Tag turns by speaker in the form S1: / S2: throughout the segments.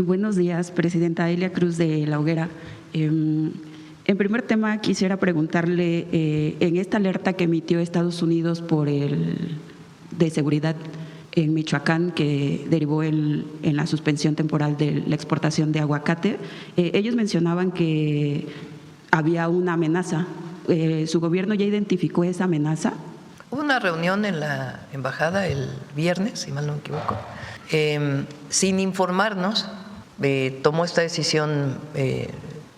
S1: Buenos días, Presidenta Elia Cruz de La Hoguera. En primer tema, quisiera preguntarle, en esta alerta que emitió Estados Unidos de seguridad en Michoacán, que derivó en la suspensión temporal de la exportación de aguacate, ellos mencionaban que había una amenaza. ¿Su gobierno ya identificó esa amenaza?
S2: Hubo una reunión en la embajada el viernes, si mal no me equivoco, sin informarnos. Tomó esta decisión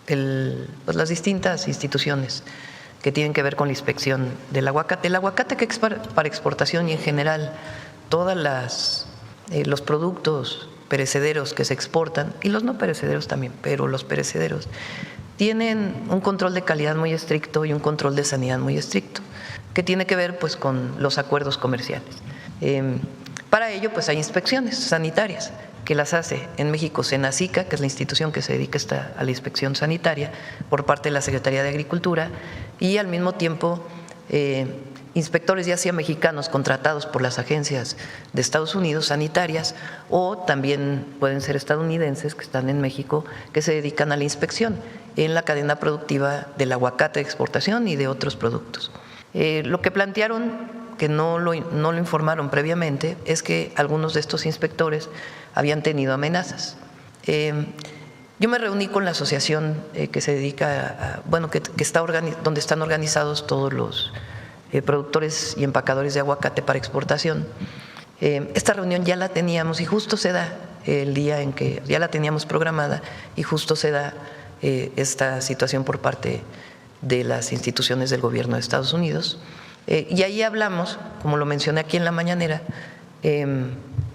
S2: las distintas instituciones que tienen que ver con la inspección del aguacate. El aguacate que es para exportación y en general todos los productos perecederos que se exportan, y los no perecederos también, pero los perecederos, tienen un control de calidad muy estricto y un control de sanidad muy estricto, que tiene que ver pues con los acuerdos comerciales. Para ello pues hay inspecciones sanitarias que las hace en México Senacica, que es la institución que se dedica a la inspección sanitaria por parte de la Secretaría de Agricultura, y al mismo tiempo inspectores ya sea mexicanos contratados por las agencias de Estados Unidos sanitarias, o también pueden ser estadounidenses que están en México que se dedican a la inspección en la cadena productiva del aguacate de exportación y de otros productos. Lo que plantearon, que no lo informaron previamente, es que algunos de estos inspectores habían tenido amenazas. Yo me reuní con la asociación que se dedica donde están organizados todos los productores y empacadores de aguacate para exportación. Esta reunión ya la teníamos y justo se da el día en que ya la teníamos programada, y justo se da esta situación por parte de las instituciones del gobierno de Estados Unidos. Y ahí hablamos, como lo mencioné aquí en la mañanera,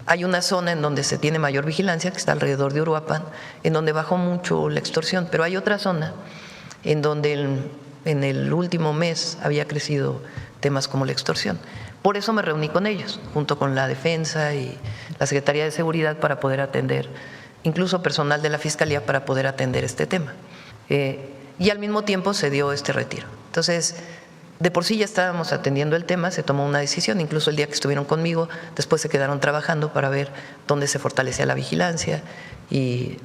S2: hay una zona en donde se tiene mayor vigilancia, que está alrededor de Uruapan, en donde bajó mucho la extorsión, pero hay otra zona en donde en el último mes había crecido temas como la extorsión. Por eso me reuní con ellos, junto con la Defensa y la Secretaría de Seguridad, para poder atender, incluso personal de la Fiscalía, para poder atender este tema. Y al mismo tiempo se dio este retiro. Entonces, de por sí ya estábamos atendiendo el tema, se tomó una decisión, incluso el día que estuvieron conmigo, después se quedaron trabajando para ver dónde se fortalecía la vigilancia y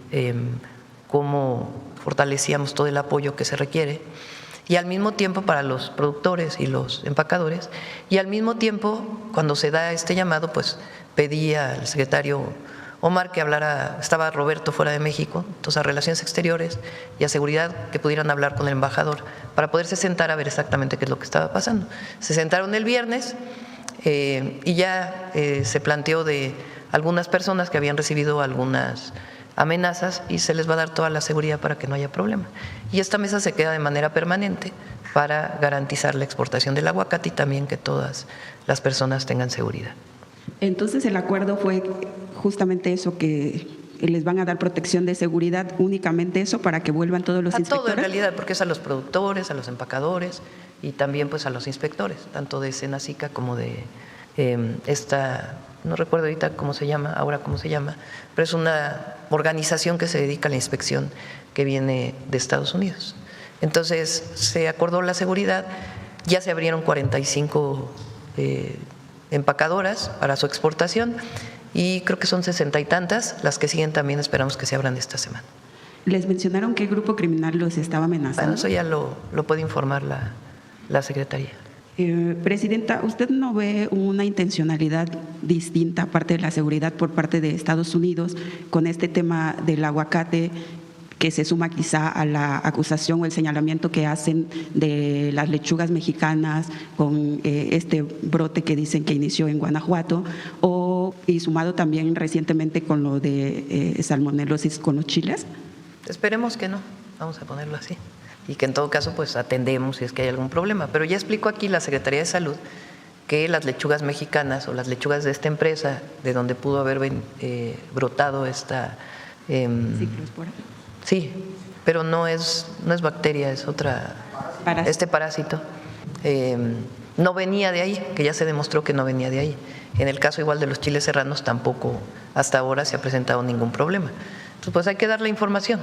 S2: cómo fortalecíamos todo el apoyo que se requiere, y al mismo tiempo para los productores y los empacadores, y al mismo tiempo, cuando se da este llamado, pues pedí al secretario Omar que hablara, estaba Roberto fuera de México, entonces a Relaciones Exteriores y a Seguridad, que pudieran hablar con el embajador para poderse sentar a ver exactamente qué es lo que estaba pasando. Se sentaron el viernes y ya se planteó de algunas personas que habían recibido algunas amenazas, y se les va a dar toda la seguridad para que no haya problema. Y esta mesa se queda de manera permanente para garantizar la exportación del aguacate y también que todas las personas tengan seguridad.
S1: Entonces el acuerdo fue justamente eso, que les van a dar protección de seguridad, únicamente eso, para que vuelvan todos los inspectores.
S2: A todo, en realidad, porque es a los productores, a los empacadores y también pues a los inspectores, tanto de Senacica como de esta, no recuerdo ahorita cómo se llama, pero es una organización que se dedica a la inspección que viene de Estados Unidos. Entonces se acordó la seguridad, ya se abrieron 45 empacadoras para su exportación, y creo que son 60 y tantas, las que siguen también esperamos que se abran esta semana.
S1: ¿Les mencionaron qué grupo criminal los estaba amenazando?
S2: Bueno, eso ya lo puede informar la Secretaría.
S1: Presidenta, ¿usted no ve una intencionalidad distinta, aparte de la seguridad, por parte de Estados Unidos con este tema del aguacate, que se suma quizá a la acusación o el señalamiento que hacen de las lechugas mexicanas con este brote que dicen que inició en Guanajuato, y sumado también recientemente con lo de salmonelosis con los chiles?
S2: Esperemos que no, vamos a ponerlo así, y que en todo caso pues atendemos si es que hay algún problema. Pero ya explicó aquí la Secretaría de Salud que las lechugas mexicanas o las lechugas de esta empresa, de donde pudo haber brotado esta…
S1: Ciclospora.
S2: Sí, pero no es bacteria, es otra, este parásito. No venía de ahí, que ya se demostró que no venía de ahí. En el caso igual de los chiles serranos tampoco hasta ahora se ha presentado ningún problema. Entonces pues hay que dar la información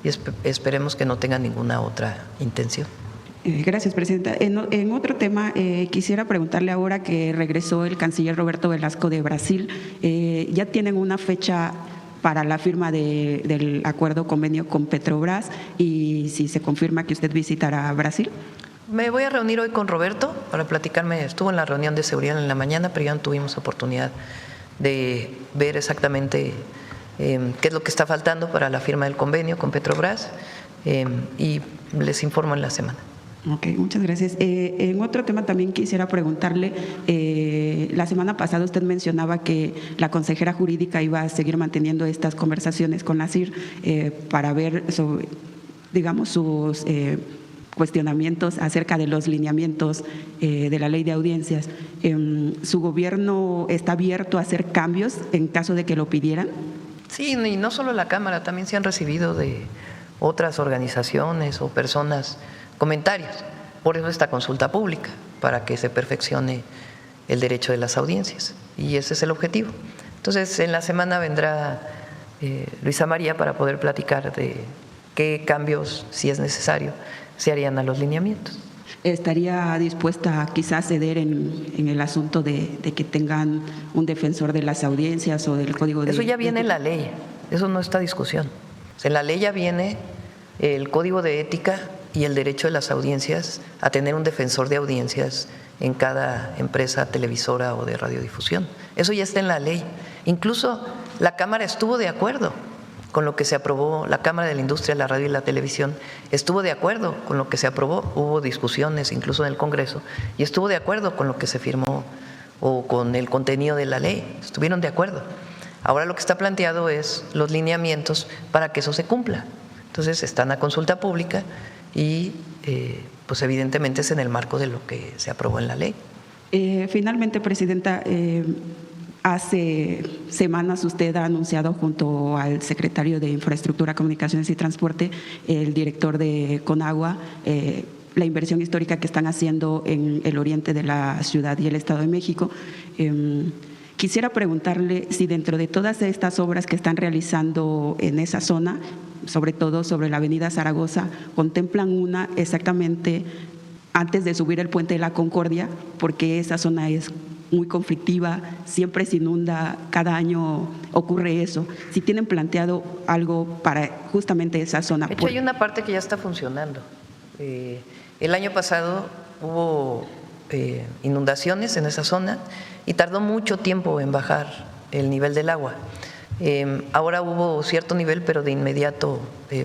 S2: y esperemos que no tenga ninguna otra intención.
S1: Gracias, Presidenta. En otro tema, quisiera preguntarle, ahora que regresó el canciller Roberto Velasco de Brasil, ¿ya tienen una fecha para la firma del acuerdo convenio con Petrobras y si se confirma que usted visitará Brasil.
S2: Me voy a reunir hoy con Roberto para platicarme. Estuvo en la reunión de seguridad en la mañana, pero ya no tuvimos oportunidad de ver exactamente qué es lo que está faltando para la firma del convenio con Petrobras y les informo en la semana.
S1: Ok, muchas gracias. En otro tema también quisiera preguntarle, la semana pasada usted mencionaba que la consejera jurídica iba a seguir manteniendo estas conversaciones con la CIR para ver, digamos, sus cuestionamientos acerca de los lineamientos de la ley de audiencias. ¿Su gobierno está abierto a hacer cambios en caso de que lo pidieran?
S2: Sí, y no solo la Cámara, también se han recibido de otras organizaciones o personas comentarios. Por eso esta consulta pública, para que se perfeccione el derecho de las audiencias. Y ese es el objetivo. Entonces, en la semana vendrá Luisa María para poder platicar de qué cambios, si es necesario, se harían a los lineamientos.
S1: ¿Estaría dispuesta quizás a ceder en el asunto de que tengan un defensor de las audiencias o del código de...
S2: Eso ya viene en la ley, eso no está discusión. En la ley ya viene el código de ética y el derecho de las audiencias a tener un defensor de audiencias en cada empresa televisora o de radiodifusión. Eso ya está en la ley. Incluso la Cámara estuvo de acuerdo con lo que se aprobó, la Cámara de la Industria de la Radio y la Televisión estuvo de acuerdo con lo que se aprobó, hubo discusiones incluso en el Congreso y estuvo de acuerdo con lo que se firmó o con el contenido de la ley, estuvieron de acuerdo. Ahora lo que está planteado es los lineamientos para que eso se cumpla. Entonces están a consulta pública y pues evidentemente es en el marco de lo que se aprobó en la ley.
S1: Finalmente, Presidenta, hace semanas usted ha anunciado junto al secretario de Infraestructura, Comunicaciones y Transporte, el director de Conagua, la inversión histórica que están haciendo en el oriente de la ciudad y el Estado de México. Quisiera preguntarle si dentro de todas estas obras que están realizando en esa zona, sobre todo sobre la avenida Zaragoza, contemplan una exactamente antes de subir el puente de la Concordia, porque esa zona es muy conflictiva, siempre se inunda, cada año ocurre eso. Si tienen planteado algo para justamente esa zona.
S2: De hecho, hay una parte que ya está funcionando. El año pasado hubo inundaciones en esa zona y tardó mucho tiempo en bajar el nivel del agua. Ahora hubo cierto nivel, pero de inmediato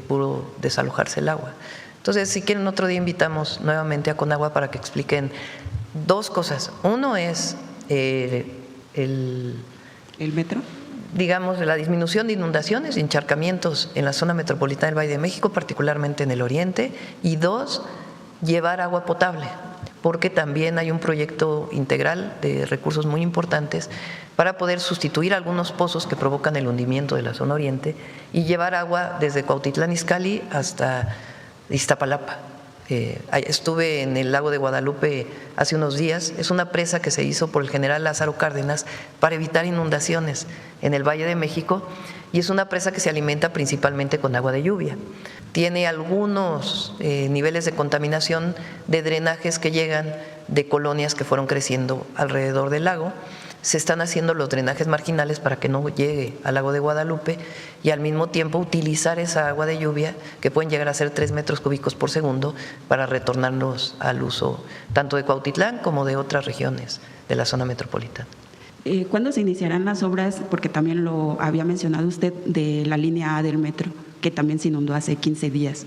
S2: pudo desalojarse el agua. Entonces, si quieren, otro día invitamos nuevamente a Conagua para que expliquen dos cosas. Uno es el
S1: metro,
S2: digamos, la disminución de inundaciones y encharcamientos en la zona metropolitana del Valle de México, particularmente en el oriente, y dos, llevar agua potable, porque también hay un proyecto integral de recursos muy importantes para poder sustituir algunos pozos que provocan el hundimiento de la zona oriente y llevar agua desde Cuautitlán Izcalli hasta Iztapalapa. Estuve en el lago de Guadalupe hace unos días. Es una presa que se hizo por el general Lázaro Cárdenas para evitar inundaciones en el Valle de México y es una presa que se alimenta principalmente con agua de lluvia. Tiene algunos niveles de contaminación de drenajes que llegan de colonias que fueron creciendo alrededor del lago. Se están haciendo los drenajes marginales para que no llegue al lago de Guadalupe y al mismo tiempo utilizar esa agua de lluvia, que pueden llegar a ser 3 metros cúbicos por segundo, para retornarlos al uso tanto de Cuautitlán como de otras regiones de la zona metropolitana.
S1: ¿Cuándo se iniciarán las obras? Porque también lo había mencionado usted, de la línea A del metro, que también se inundó hace 15 días.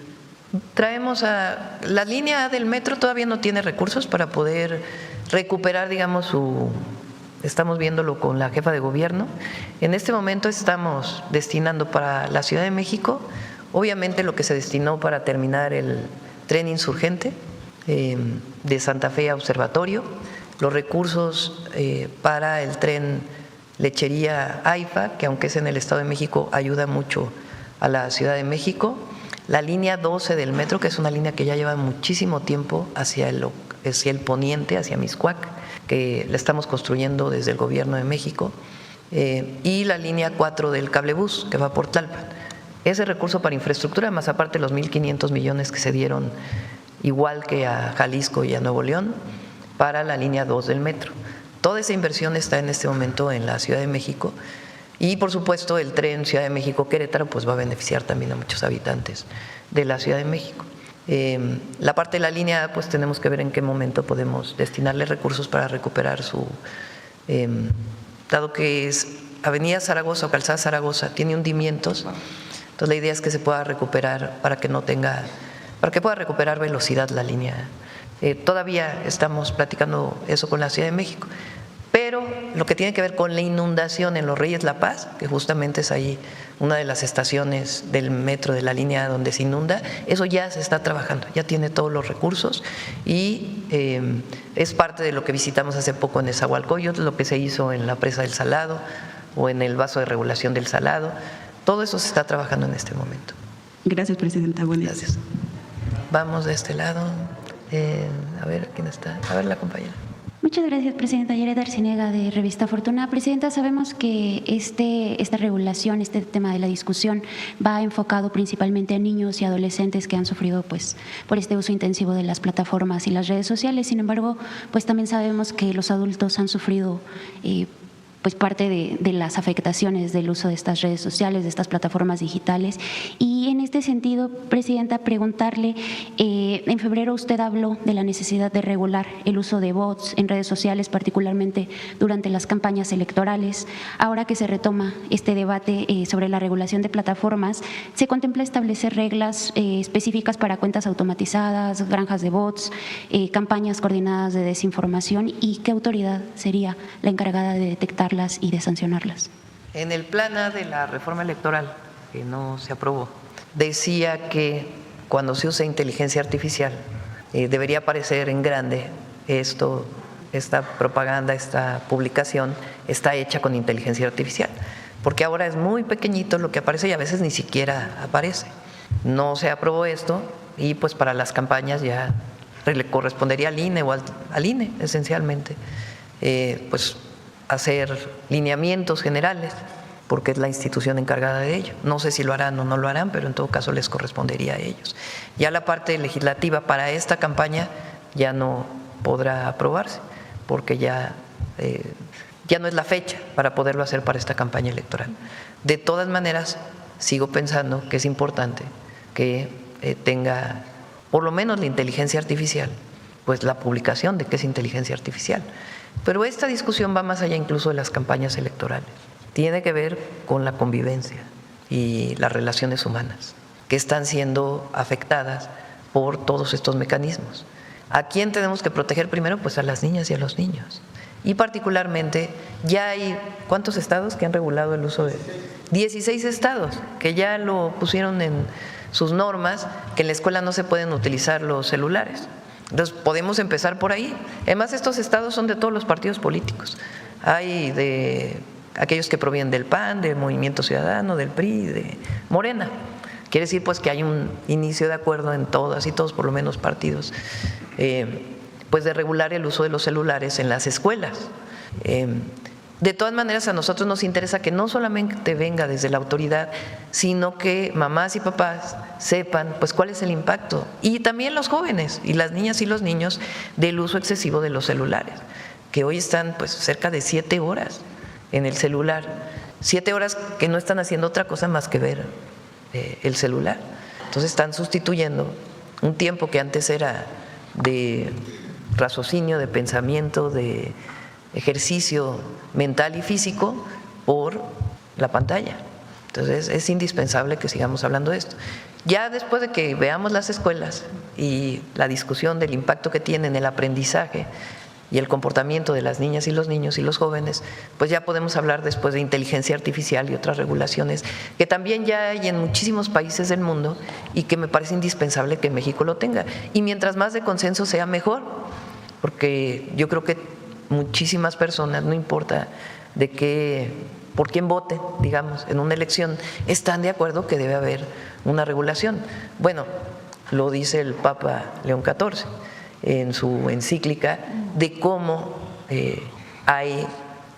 S2: Traemos a la línea A del metro, todavía no tiene recursos para poder recuperar, digamos, estamos viéndolo con la jefa de gobierno. En este momento estamos destinando para la Ciudad de México, obviamente lo que se destinó para terminar el tren insurgente de Santa Fe a Observatorio, los recursos para el tren Lechería AIFA, que aunque es en el Estado de México, ayuda mucho a la Ciudad de México, la línea 12 del metro, que es una línea que ya lleva muchísimo tiempo hacia el poniente, hacia Mixcoac, que la estamos construyendo desde el Gobierno de México, y la línea 4 del cablebús, que va por Tlalpan. Ese recurso para infraestructura, más aparte los 1.500 millones que se dieron, igual que a Jalisco y a Nuevo León, para la línea 2 del metro. Toda esa inversión está en este momento en la Ciudad de México Y por supuesto el tren Ciudad de México-Querétaro pues va a beneficiar también a muchos habitantes de la Ciudad de México. La parte de la línea pues tenemos que ver en qué momento podemos destinarle recursos para recuperar su… dado que es Avenida Zaragoza o Calzada Zaragoza, tiene hundimientos, entonces la idea es que se pueda recuperar para que pueda recuperar velocidad la línea. Todavía estamos platicando eso con la Ciudad de México, pero lo que tiene que ver con la inundación en Los Reyes La Paz, que justamente es ahí una de las estaciones del metro de la línea donde se inunda, eso ya se está trabajando, ya tiene todos los recursos y es parte de lo que visitamos hace poco en Nezahualcóyotl, lo que se hizo en la presa del Salado o en el vaso de regulación del Salado, todo eso se está trabajando en este momento.
S1: Gracias, presidenta. Buenas.
S2: Gracias. Vamos de este lado. A ver, ¿quién está? A ver, la compañera.
S3: Muchas gracias, presidenta. Yaret Arciniega, de Revista Fortuna. Presidenta, sabemos que esta regulación, este tema de la discusión va enfocado principalmente a niños y adolescentes que han sufrido pues por este uso intensivo de las plataformas y las redes sociales. Sin embargo, pues también sabemos que los adultos han sufrido pues parte de las afectaciones del uso de estas redes sociales, de estas plataformas digitales. Y en este sentido, presidenta, preguntarle, en febrero usted habló de la necesidad de regular el uso de bots en redes sociales, particularmente durante las campañas electorales. Ahora que se retoma este debate sobre la regulación de plataformas, ¿se contempla establecer reglas específicas para cuentas automatizadas, granjas de bots, campañas coordinadas de desinformación? ¿Y qué autoridad sería la encargada de detectarlas y de sancionarlas?
S2: En el plan A de la reforma electoral, que no se aprobó, decía que cuando se usa inteligencia artificial debería aparecer en grande esta propaganda, esta publicación está hecha con inteligencia artificial, porque ahora es muy pequeñito lo que aparece y a veces ni siquiera aparece. No se aprobó esto y pues para las campañas ya le correspondería al INE o al INE esencialmente, pues hacer lineamientos generales, porque es la institución encargada de ello. No sé si lo harán o no lo harán, pero en todo caso les correspondería a ellos. Ya la parte legislativa para esta campaña ya no podrá aprobarse, porque ya no es la fecha para poderlo hacer para esta campaña electoral. De todas maneras, sigo pensando que es importante que tenga por lo menos la inteligencia artificial, pues la publicación de qué es inteligencia artificial. Pero esta discusión va más allá incluso de las campañas electorales. Tiene que ver con la convivencia y las relaciones humanas que están siendo afectadas por todos estos mecanismos. ¿A quién tenemos que proteger primero? Pues a las niñas y a los niños. Y particularmente ya hay, ¿cuántos estados que han regulado el uso de? 16 estados que ya lo pusieron en sus normas, que en la escuela no se pueden utilizar los celulares. Entonces podemos empezar por ahí. Además, estos estados son de todos los partidos políticos. Hay de aquellos que provienen del PAN, del Movimiento Ciudadano, del PRI, de Morena. Quiere decir pues que hay un inicio de acuerdo en todas y todos, por lo menos partidos, pues de regular el uso de los celulares en las escuelas. De todas maneras, a nosotros nos interesa que no solamente venga desde la autoridad, sino que mamás y papás sepan pues cuál es el impacto, y también los jóvenes y las niñas y los niños, del uso excesivo de los celulares, que hoy están pues cerca de 7 horas en el celular, 7 horas que no están haciendo otra cosa más que ver el celular. Entonces están sustituyendo un tiempo que antes era de raciocinio, de pensamiento, de ejercicio mental y físico, por la pantalla. Entonces es indispensable que sigamos hablando de esto. Ya después de que veamos las escuelas y la discusión del impacto que tienen el aprendizaje y el comportamiento de las niñas y los niños y los jóvenes, pues ya podemos hablar después de inteligencia artificial y otras regulaciones que también ya hay en muchísimos países del mundo y que me parece indispensable que México lo tenga. Y mientras más de consenso sea, mejor, porque yo creo que muchísimas personas, no importa por quién voten, digamos, en una elección, están de acuerdo que debe haber una regulación. Bueno, lo dice el Papa León XIV en su encíclica, de cómo hay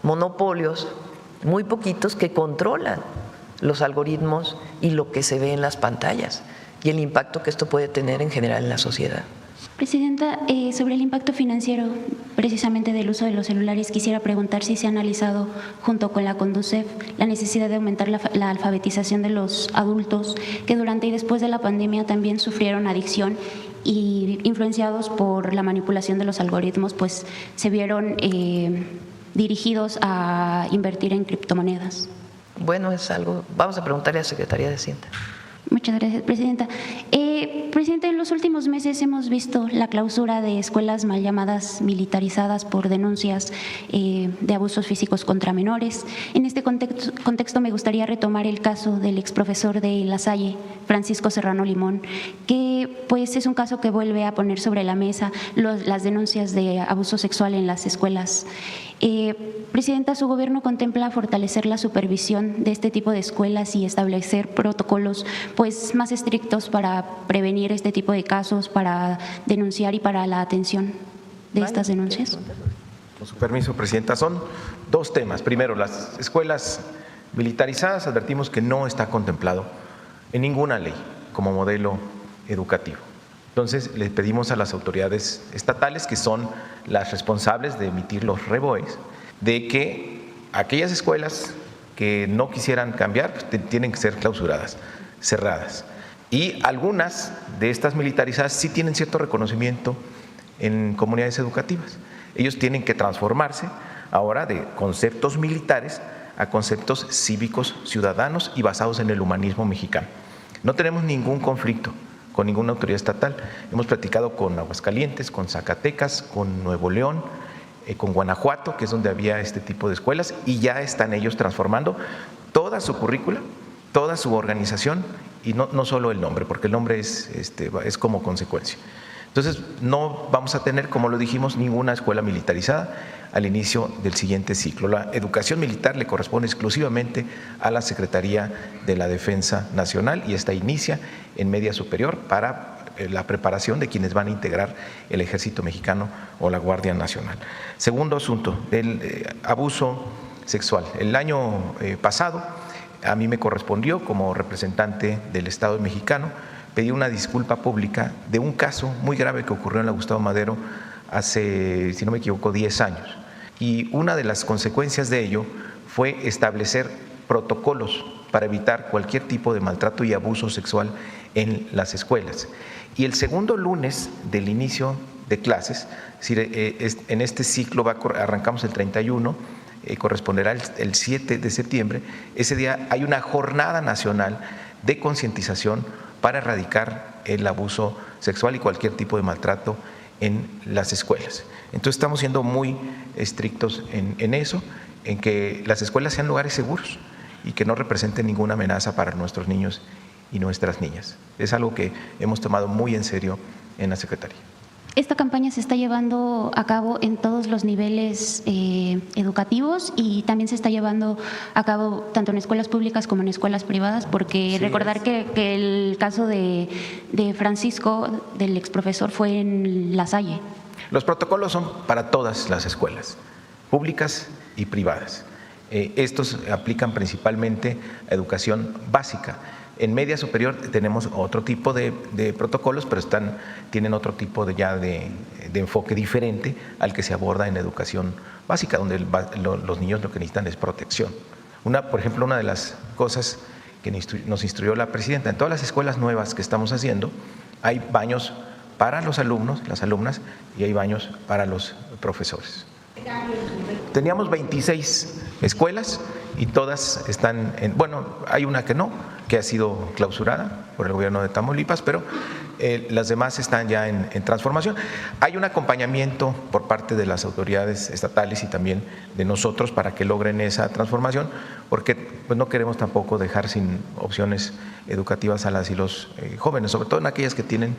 S2: monopolios muy poquitos que controlan los algoritmos y lo que se ve en las pantallas y el impacto que esto puede tener en general en la sociedad.
S3: Presidenta, sobre el impacto financiero, precisamente del uso de los celulares, quisiera preguntar si se ha analizado junto con la Conducef la necesidad de aumentar la alfabetización de los adultos que durante y después de la pandemia también sufrieron adicción y influenciados por la manipulación de los algoritmos, pues se vieron dirigidos a invertir en criptomonedas.
S2: Bueno, es algo, vamos a preguntarle a la Secretaría de Hacienda.
S3: Muchas gracias, Presidenta. Presidenta, en los últimos meses hemos visto la clausura de escuelas mal llamadas militarizadas por denuncias de abusos físicos contra menores. En este contexto me gustaría retomar el caso del exprofesor de La Salle, Francisco Serrano Limón, que pues es un caso que vuelve a poner sobre la mesa las denuncias de abuso sexual en las escuelas. Presidenta, ¿su gobierno contempla fortalecer la supervisión de este tipo de escuelas y establecer protocolos pues más estrictos para prevenir este tipo de casos, para denunciar y para la atención de estas denuncias?
S4: Con su permiso, Presidenta, son dos temas. Primero, las escuelas militarizadas, advertimos que no está contemplado en ninguna ley como modelo educativo. Entonces, le pedimos a las autoridades estatales, que son las responsables de emitir los REBOEs, de que aquellas escuelas que no quisieran cambiar pues, tienen que ser clausuradas, cerradas. Y algunas de estas militarizadas sí tienen cierto reconocimiento en comunidades educativas. Ellos tienen que transformarse ahora de conceptos militares a conceptos cívicos, ciudadanos y basados en el humanismo mexicano. No tenemos ningún conflicto con ninguna autoridad estatal. Hemos platicado con Aguascalientes, con Zacatecas, con Nuevo León, con Guanajuato, que es donde había este tipo de escuelas, y ya están ellos transformando toda su currícula, toda su organización, y no solo el nombre, porque el nombre es como consecuencia. Entonces, no vamos a tener, como lo dijimos, ninguna escuela militarizada al inicio del siguiente ciclo. La educación militar le corresponde exclusivamente a la Secretaría de la Defensa Nacional y esta inicia en media superior para la preparación de quienes van a integrar el Ejército Mexicano o la Guardia Nacional. Segundo asunto, el abuso sexual. El año pasado a mí me correspondió, como representante del Estado mexicano, pedí una disculpa pública de un caso muy grave que ocurrió en la Gustavo Madero hace, si no me equivoco, 10 años. Y una de las consecuencias de ello fue establecer protocolos para evitar cualquier tipo de maltrato y abuso sexual en las escuelas. Y el segundo lunes del inicio de clases, es decir, en este ciclo arrancamos el 31, corresponderá el 7 de septiembre, ese día hay una jornada nacional de concientización para erradicar el abuso sexual y cualquier tipo de maltrato en las escuelas. Entonces estamos siendo muy estrictos en eso, en que las escuelas sean lugares seguros y que no representen ninguna amenaza para nuestros niños y nuestras niñas. Es algo que hemos tomado muy en serio en la Secretaría.
S3: Esta campaña se está llevando a cabo en todos los niveles educativos y también se está llevando a cabo tanto en escuelas públicas como en escuelas privadas, porque sí, recordar que el caso de Francisco, del exprofesor, fue en La Salle.
S4: Los protocolos son para todas las escuelas, públicas y privadas. Estos aplican principalmente a educación básica. En media superior tenemos otro tipo de protocolos, pero tienen otro tipo de enfoque diferente al que se aborda en educación básica, donde los niños lo que necesitan es protección. Por ejemplo, una de las cosas que nos instruyó la presidenta, en todas las escuelas nuevas que estamos haciendo, hay baños para los alumnos, las alumnas, y hay baños para los profesores. Teníamos 26 escuelas y todas están hay una que ha sido clausurada por el gobierno de Tamaulipas, pero las demás están ya en transformación. Hay un acompañamiento por parte de las autoridades estatales y también de nosotros para que logren esa transformación, porque pues, no queremos tampoco dejar sin opciones educativas a las y los jóvenes, sobre todo en aquellas que tienen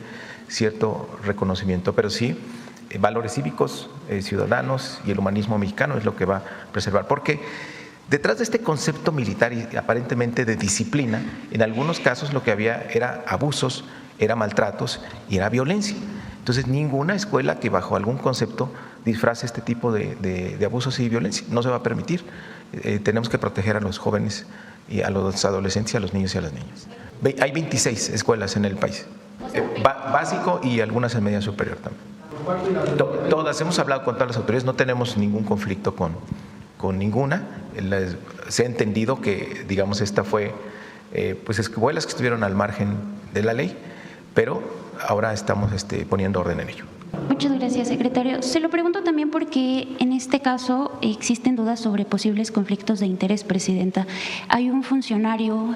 S4: cierto reconocimiento, pero sí valores cívicos, ciudadanos y el humanismo mexicano es lo que va a preservar, porque detrás de este concepto militar y aparentemente de disciplina, en algunos casos lo que había era abusos, era maltratos y era violencia. Entonces, ninguna escuela que bajo algún concepto disfrace este tipo de abusos y violencia no se va a permitir. Tenemos que proteger a los jóvenes y a los adolescentes, a los niños y a las niñas. Hay 26 escuelas en el país, básico y algunas en media superior también. Todas, hemos hablado con todas las autoridades, no tenemos ningún conflicto con ninguna. Se ha entendido que, digamos, esta fue pues escuelas que estuvieron al margen de la ley, pero ahora estamos poniendo orden en ello.
S3: Muchas gracias, secretario. Se lo pregunto también porque en este caso existen dudas sobre posibles conflictos de interés, presidenta. Hay un funcionario,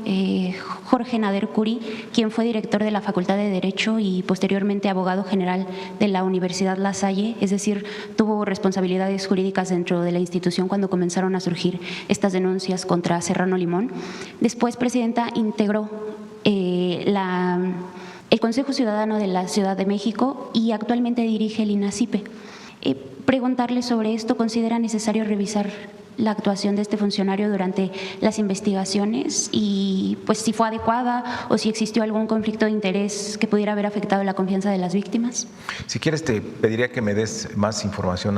S3: Jorge Nader Curi, quien fue director de la Facultad de Derecho y posteriormente abogado general de la Universidad La Salle, es decir, tuvo responsabilidades jurídicas dentro de la institución cuando comenzaron a surgir estas denuncias contra Serrano Limón. Después, presidenta, integró el Consejo Ciudadano de la Ciudad de México y actualmente dirige el INACIPE. Preguntarle sobre esto, ¿considera necesario revisar la actuación de este funcionario durante las investigaciones y pues si fue adecuada o si existió algún conflicto de interés que pudiera haber afectado la confianza de las víctimas?
S4: Si quieres, te pediría que me des más información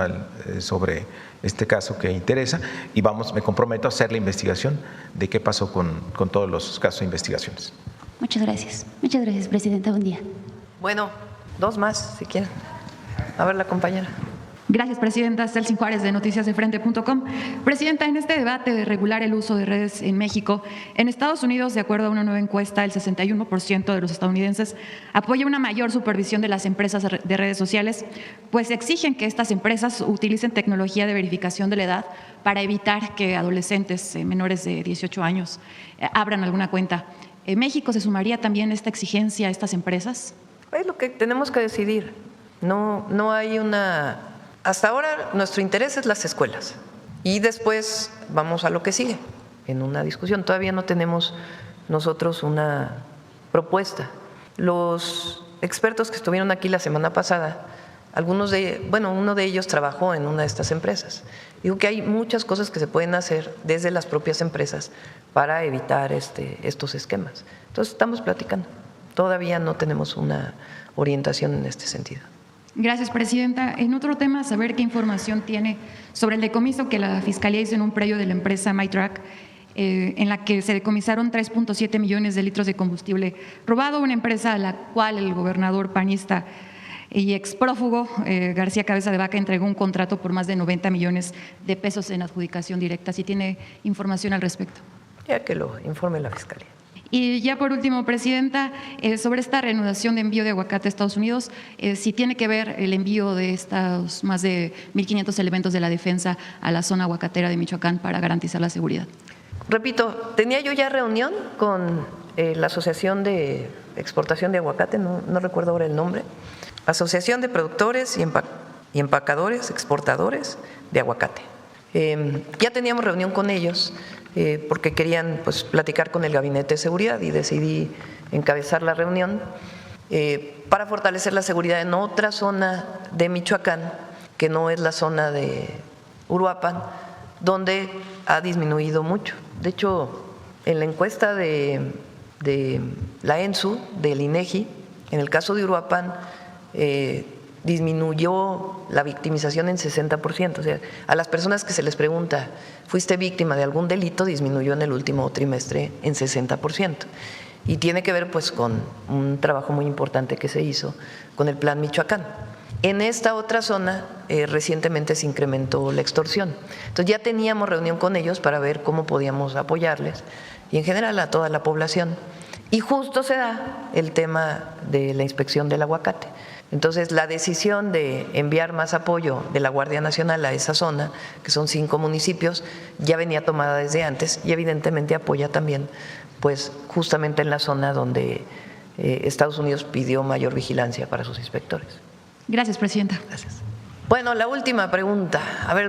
S4: sobre este caso que interesa y me comprometo a hacer la investigación de qué pasó con todos los casos de investigaciones.
S3: Muchas gracias. Muchas gracias, presidenta. Buen día.
S2: Bueno, dos más, si quieren. A ver, la compañera.
S5: Gracias, presidenta. Celsin Juárez, de noticiasdefrente.com. Presidenta, en este debate de regular el uso de redes en México, en Estados Unidos, de acuerdo a una nueva encuesta, el 61% de los estadounidenses apoya una mayor supervisión de las empresas de redes sociales, pues exigen que estas empresas utilicen tecnología de verificación de la edad para evitar que adolescentes menores de 18 años abran alguna cuenta. ¿México se sumaría también esta exigencia a estas empresas?
S2: Es lo que tenemos que decidir. No hay una… Hasta ahora nuestro interés es las escuelas y después vamos a lo que sigue en una discusión. Todavía no tenemos nosotros una propuesta. Los expertos que estuvieron aquí la semana pasada, uno de ellos trabajó en una de estas empresas. Digo que hay muchas cosas que se pueden hacer desde las propias empresas para evitar estos esquemas. Entonces estamos platicando. Todavía no tenemos una orientación en este sentido.
S5: Gracias, presidenta. En otro tema, saber qué información tiene sobre el decomiso que la Fiscalía hizo en un predio de la empresa MyTrack, en la que se decomisaron 3.7 millones de litros de combustible robado, una empresa a la cual el gobernador panista y exprófugo García Cabeza de Vaca entregó un contrato por más de 90 millones de pesos en adjudicación directa. Si tiene información al respecto.
S2: Ya que lo informe la Fiscalía.
S5: Y ya por último, presidenta, sobre esta reanudación de envío de aguacate a Estados Unidos, si tiene que ver el envío de estos más de 1.500 elementos de la defensa a la zona aguacatera de Michoacán para garantizar la seguridad.
S2: Repito, tenía yo ya reunión con la Asociación de Exportación de Aguacate, no recuerdo ahora el nombre, Asociación de Productores y Empacadores, Exportadores de Aguacate. Ya teníamos reunión con ellos porque querían platicar con el Gabinete de Seguridad y decidí encabezar la reunión para fortalecer la seguridad en otra zona de Michoacán, que no es la zona de Uruapan, donde ha disminuido mucho. De hecho, en la encuesta de la ENSU, del INEGI, en el caso de Uruapan, disminuyó la victimización en 60%. O sea, a las personas que se les pregunta, ¿fuiste víctima de algún delito?, disminuyó en el último trimestre en 60%. Y tiene que ver con un trabajo muy importante que se hizo con el Plan Michoacán. En esta otra zona recientemente se incrementó la extorsión. Entonces ya teníamos reunión con ellos para ver cómo podíamos apoyarles y en general a toda la población. Y justo se da el tema de la inspección del aguacate. Entonces, la decisión de enviar más apoyo de la Guardia Nacional a esa zona, que son 5 municipios, ya venía tomada desde antes y evidentemente apoya también, justamente en la zona donde Estados Unidos pidió mayor vigilancia para sus inspectores.
S5: Gracias, presidenta.
S2: Gracias. Bueno, la última pregunta. A ver.